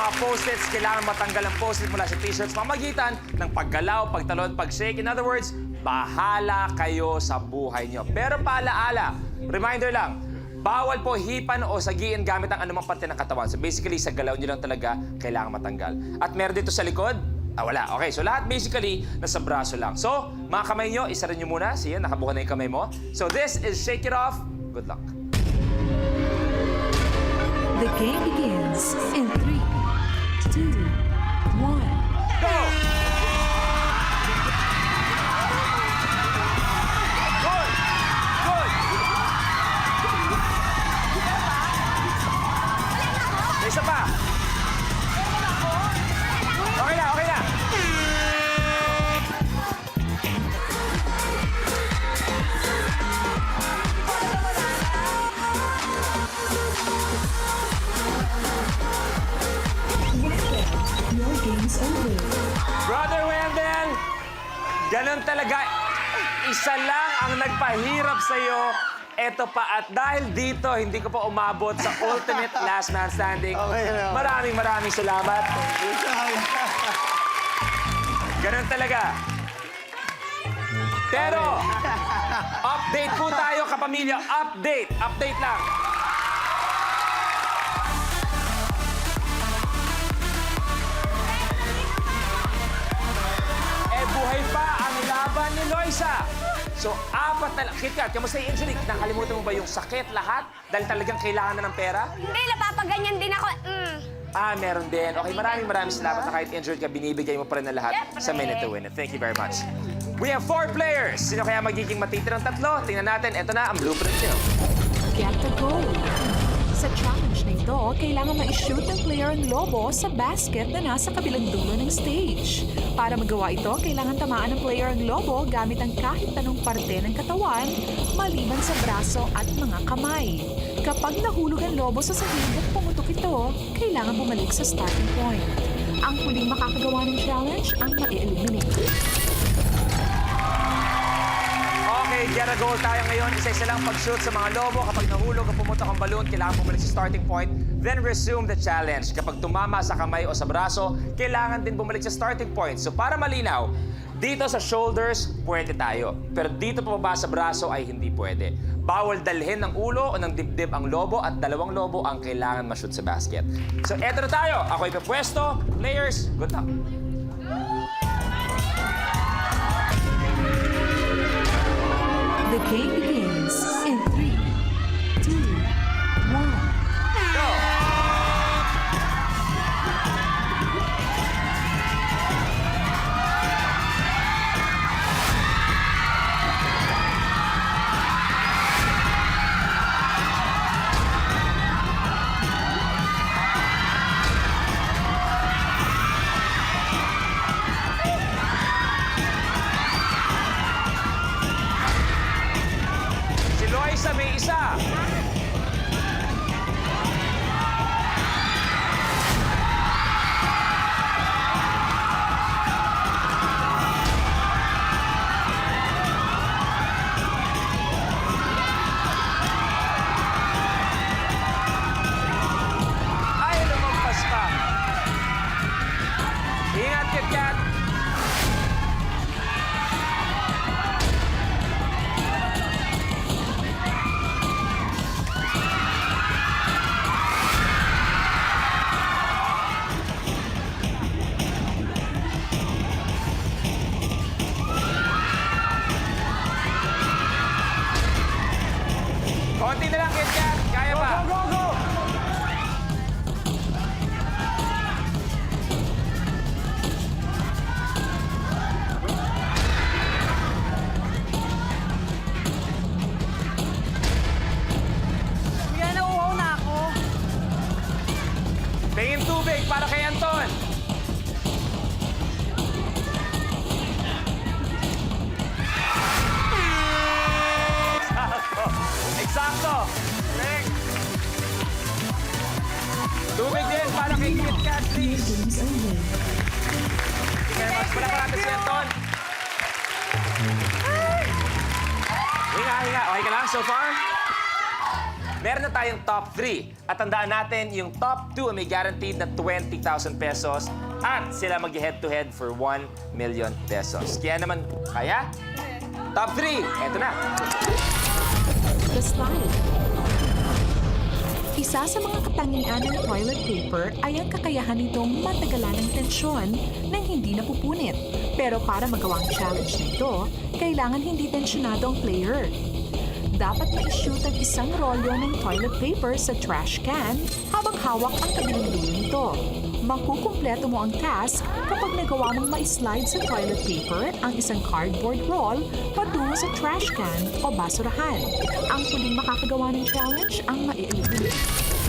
mga post-its, kailangan matanggal ang post-it mula sa t-shirts pamagitan ng paggalaw, pagtalon, pag-shake. In other words, bahala kayo sa buhay nyo. Pero paalaala, reminder lang, bawal po hipan o sagiin gamit ang anumang parte ng katawan. So basically, sa galaw nyo lang talaga kailangan matanggal. At meron dito sa likod, wala. Okay, so lahat basically nasa braso lang. So, mga kamay nyo, isa rin nyo muna. Sige, nakabuka na yung kamay mo. So this is Shake It Off. Good luck. The game begins in 3, 2, 1. Go! Good! Good! May isa pa. Okay na, okay na. Your game's over. Brother Wendell, ganun talaga. Isa lang ang nagpahirap sa'yo. Eto pa. At dahil dito, hindi ko pa umabot sa ultimate last man standing. Okay na. Maraming salamat. Ganun talaga. Pero, update po tayo, kapamilya. Update. Update lang. Buhay pa ang laban ni Loisa. So, apat na lang. KitKat, kamusta yung injury? Nakalimutan mo ba yung sakit lahat? Dahil talagang kailangan na ng pera? Hindi, napapaganyan din ako. Meron din. Okay, maraming salamat na kahit injured ka, binibigay mo pa rin na lahat sa Minute to Win It. Thank you very much. We have 4 players. Sino kaya magiging matitirang tatlo? Tingnan natin. Ito na ang blueprint nyo. Get the goal. Sa challenge na ito, kailangan ma-shoot ng player ang lobo sa basket na nasa kabilang dulo ng stage. Para magawa ito, kailangan tamaan ng player ang lobo gamit ang kahit anong parte ng katawan, maliban sa braso at mga kamay. Kapag nahulog ang lobo sa sahig at pumutok ito, kailangan bumalik sa starting point. Ang huling makakagawa ng challenge ang ma-eliminate. Okay, get a goal tayo ngayon. Isa-isa lang pag-shoot sa mga lobo. Kapag nahulog o pumutok ang balloon, kailangan bumalik sa starting point. Then resume the challenge. Kapag tumama sa kamay o sa braso, kailangan din bumalik sa starting point. So para malinaw, dito sa shoulders, pwede tayo. Pero dito pababa sa braso ay hindi pwede. Bawal dalhin ng ulo o ng dibdib ang lobo at dalawang lobo ang kailangan ma-shoot sa basket. So eto na tayo. Ako ipapwesto. Players, good luck. The game begins in 3, 2, 1. Go! Si Loisa may isa. Ay, lumagpas pa. Ingat, KitKat. Konti na lang, KitKat. Kaya pa. Go, go, go! Kuya, nauuhaw na ako. Tingin tubig para kay Anton. Eksakto. Eksakto. Correct. Tubig din para kay KitKat, please. Game's over. Sige, mas wala pa natin si Anton. Hinga. Okay ka lang so far? Meron na tayong top 3. At tandaan natin, yung top 2 ay may guaranteed na 20,000 pesos at sila mag-head-to-head for 1 million pesos. Kaya naman, kaya? Top 3, eto na. The slide. Isa sa mga katangian ng toilet paper ay ang kakayahan nitong matagalan ng tensyon nang hindi napupunit. Pero para magawa ang challenge na ito, kailangan hindi tensyonado ang player. Dapat ma-shoot ang isang rolyo ng toilet paper sa trash can habang hawak ang kabilang dulo nito. Makukumpleto mo ang task kapag nagawa mong ma-slide sa toilet paper ang isang cardboard roll patungo sa trash can o basurahan. Ang huling makakagawa ng challenge ang ma-eliminate.